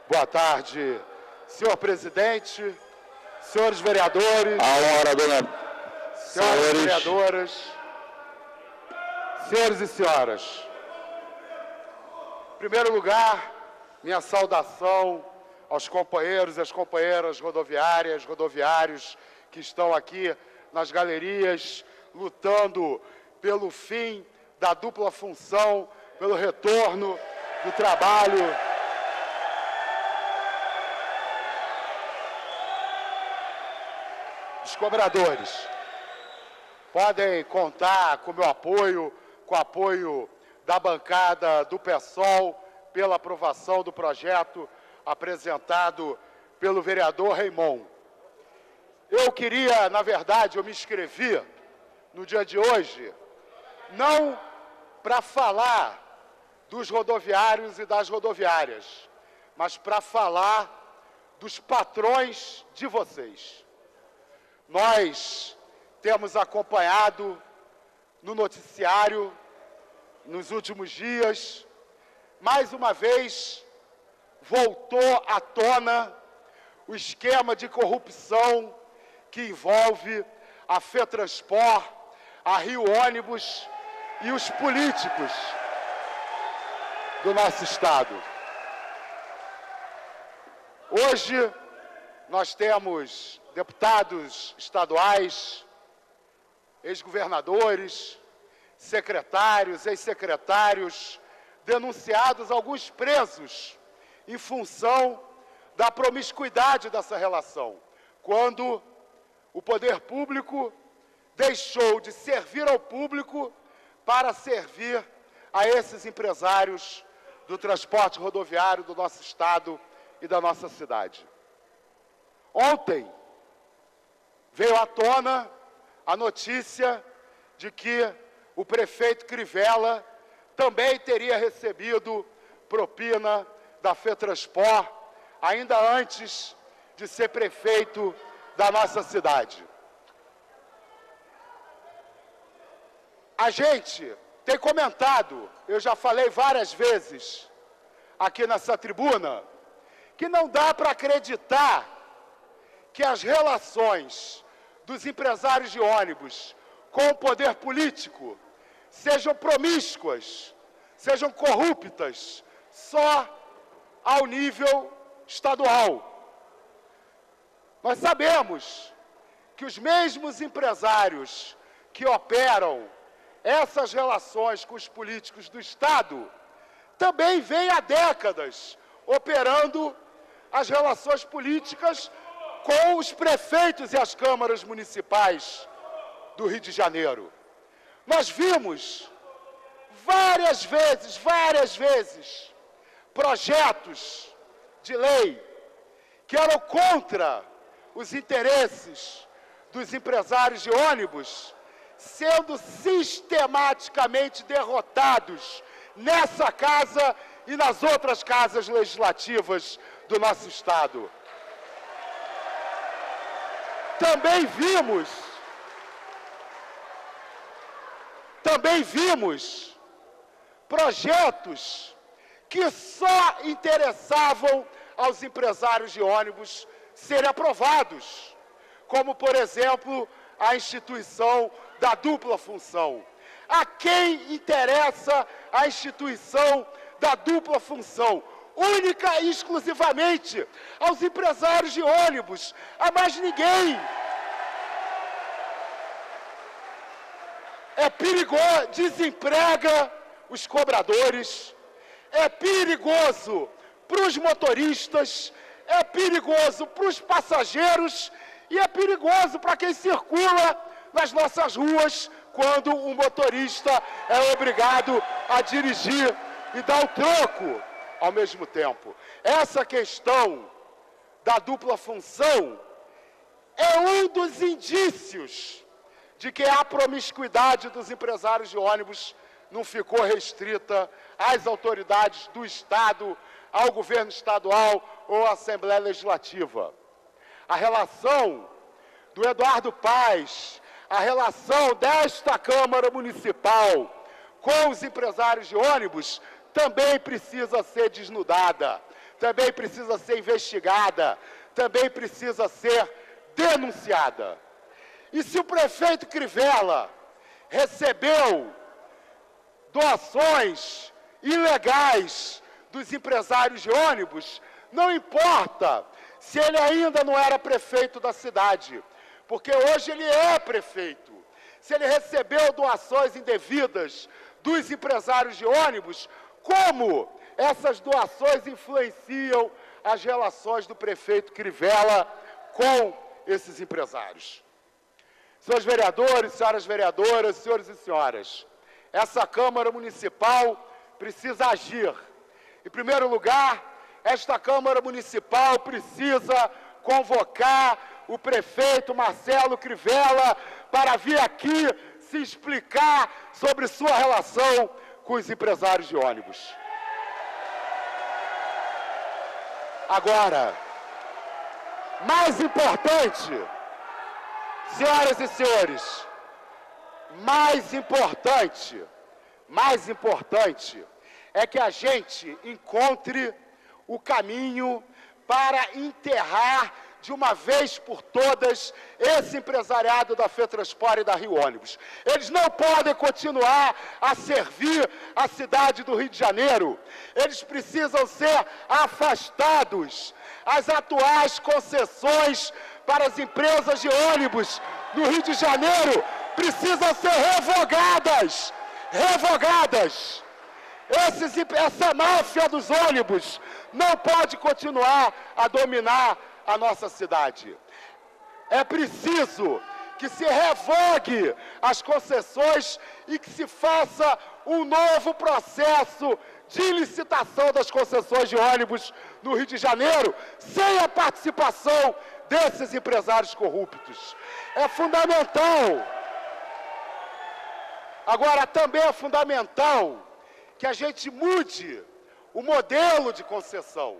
Boa tarde, senhor presidente, senhores vereadores, senhoras vereadoras, senhores e senhoras. Em primeiro lugar, minha saudação aos companheiros e às companheiras rodoviárias, rodoviários que estão aqui nas galerias, lutando pelo fim da dupla função, pelo retorno do trabalho. Os cobradores podem contar com o meu apoio, com o apoio da bancada do PSOL, pela aprovação do projeto apresentado pelo vereador Raimon. Eu queria, na verdade, eu me inscrevi no dia de hoje, não para falar dos rodoviários e das rodoviárias, mas para falar dos patrões de vocês. Nós temos acompanhado no noticiário, nos últimos dias, mais uma vez, voltou à tona o esquema de corrupção que envolve a FETranspor, a Rio Ônibus e os políticos do nosso Estado. Hoje, nós temos deputados estaduais, ex-governadores, secretários, ex-secretários, denunciados, alguns presos, em função da promiscuidade dessa relação, quando o poder público deixou de servir ao público para servir a esses empresários do transporte rodoviário do nosso Estado e da nossa cidade. Ontem veio à tona a notícia de que o prefeito Crivella também teria recebido propina da FETranspor, ainda antes de ser prefeito da nossa cidade. A gente tem comentado, eu já falei várias vezes aqui nessa tribuna, que não dá para acreditar que as relações dos empresários de ônibus com o poder político sejam promíscuas, sejam corruptas, só ao nível estadual. Nós sabemos que os mesmos empresários que operam essas relações com os políticos do Estado também vêm há décadas operando as relações políticas com os prefeitos e as câmaras municipais do Rio de Janeiro. Nós vimos várias vezes, projetos de lei que eram contra os interesses dos empresários de ônibus, sendo sistematicamente derrotados nessa casa e nas outras casas legislativas do nosso Estado. Também vimos projetos que só interessavam aos empresários de ônibus serem aprovados, como, por exemplo, a instituição da dupla função. A quem interessa a instituição da dupla função? Única e exclusivamente aos empresários de ônibus, a mais ninguém. É perigoso, desemprega os cobradores, é perigoso para os motoristas, é perigoso para os passageiros e é perigoso para quem circula nas nossas ruas quando o motorista é obrigado a dirigir e dar o troco ao mesmo tempo. Essa questão da dupla função é um dos indícios de que a promiscuidade dos empresários de ônibus não ficou restrita às autoridades do Estado, ao governo estadual ou à Assembleia Legislativa. A relação do Eduardo Paes, a relação desta Câmara Municipal com os empresários de ônibus também precisa ser desnudada. também precisa ser investigada, também precisa ser denunciada. E se o prefeito Crivella recebeu doações ilegais dos empresários de ônibus, não importa se ele ainda não era prefeito da cidade, porque hoje ele é prefeito. Se ele recebeu doações indevidas dos empresários de ônibus, como essas doações influenciam as relações do prefeito Crivella com esses empresários? Senhores vereadores, senhoras vereadoras, senhores e senhoras, essa Câmara Municipal precisa agir. Em primeiro lugar, esta Câmara Municipal precisa convocar o prefeito Marcelo Crivella para vir aqui se explicar sobre sua relação com os empresários de ônibus. Agora, mais importante, senhoras e senhores, mais importante é que a gente encontre o caminho para enterrar de uma vez por todas esse empresariado da FETransport e da Rio Ônibus. Eles não podem continuar a servir a cidade do Rio de Janeiro. Eles precisam ser afastados. As atuais concessões para as empresas de ônibus no Rio de Janeiro precisam ser revogadas. Revogadas. Essa máfia dos ônibus não pode continuar a dominar a nossa cidade. É preciso que se revogue as concessões e que se faça um novo processo de licitação das concessões de ônibus no Rio de Janeiro, sem a participação desses empresários corruptos. É fundamental. Agora, também é fundamental que a gente mude o modelo de concessão.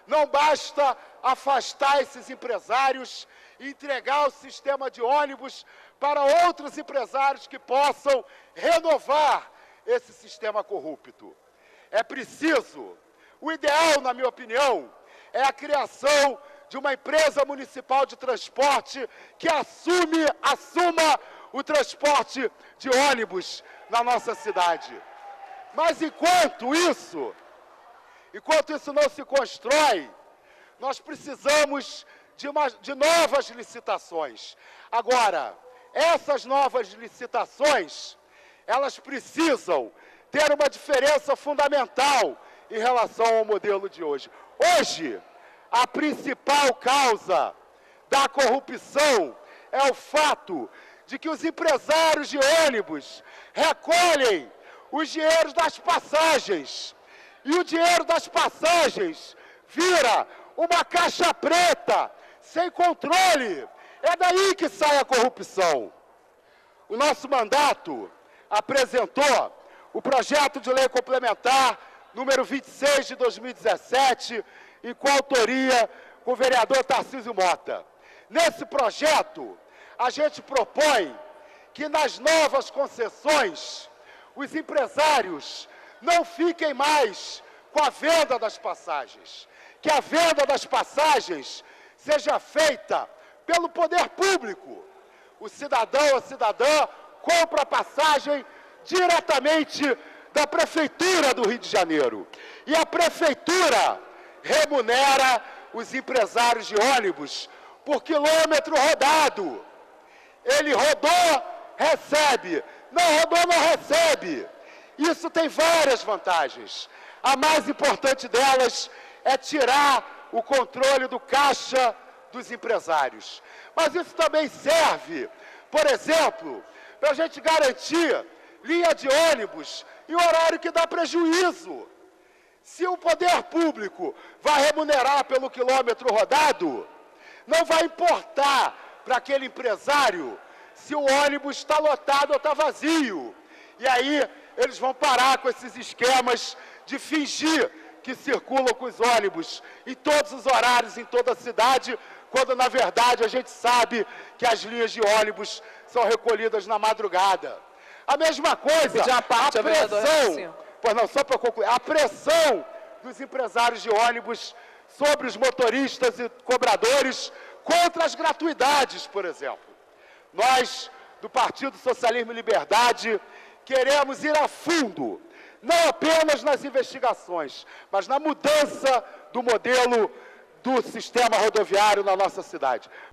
Não basta afastar esses empresários e entregar o sistema de ônibus para outros empresários que possam renovar esse sistema corrupto. É preciso, o ideal, na minha opinião, é a criação de uma empresa municipal de transporte que assuma o transporte de ônibus na nossa cidade. Mas enquanto isso não se constrói, nós precisamos de novas licitações. Agora, essas novas licitações, elas precisam ter uma diferença fundamental em relação ao modelo de hoje. Hoje, a principal causa da corrupção é o fato de que os empresários de ônibus recolhem os dinheiros das passagens. E o dinheiro das passagens vira uma caixa preta, sem controle. É daí que sai a corrupção. O nosso mandato apresentou o projeto de lei complementar número 26 de 2017, em coautoria com o vereador Tarcísio Mota. Nesse projeto, a gente propõe que nas novas concessões, os empresários não fiquem mais com a venda das passagens. Que a venda das passagens seja feita pelo poder público. O cidadão ou cidadã compra a passagem diretamente da Prefeitura do Rio de Janeiro. E a Prefeitura remunera os empresários de ônibus por quilômetro rodado. Ele rodou, recebe. Não rodou, não recebe. Isso tem várias vantagens. A mais importante delas é tirar o controle do caixa dos empresários. Mas isso também serve, por exemplo, para a gente garantir linha de ônibus em horário que dá prejuízo. Se o poder público vai remunerar pelo quilômetro rodado, não vai importar para aquele empresário se o ônibus está lotado ou está vazio. E aí eles vão parar com esses esquemas de fingir que circulam com os ônibus em todos os horários, em toda a cidade, quando na verdade a gente sabe que as linhas de ônibus são recolhidas na madrugada. A mesma coisa, a pressão, pois não, só para concluir, a pressão dos empresários de ônibus sobre os motoristas e cobradores contra as gratuidades, por exemplo. Nós, do Partido Socialismo e Liberdade, queremos ir a fundo, não apenas nas investigações, mas na mudança do modelo do sistema rodoviário na nossa cidade.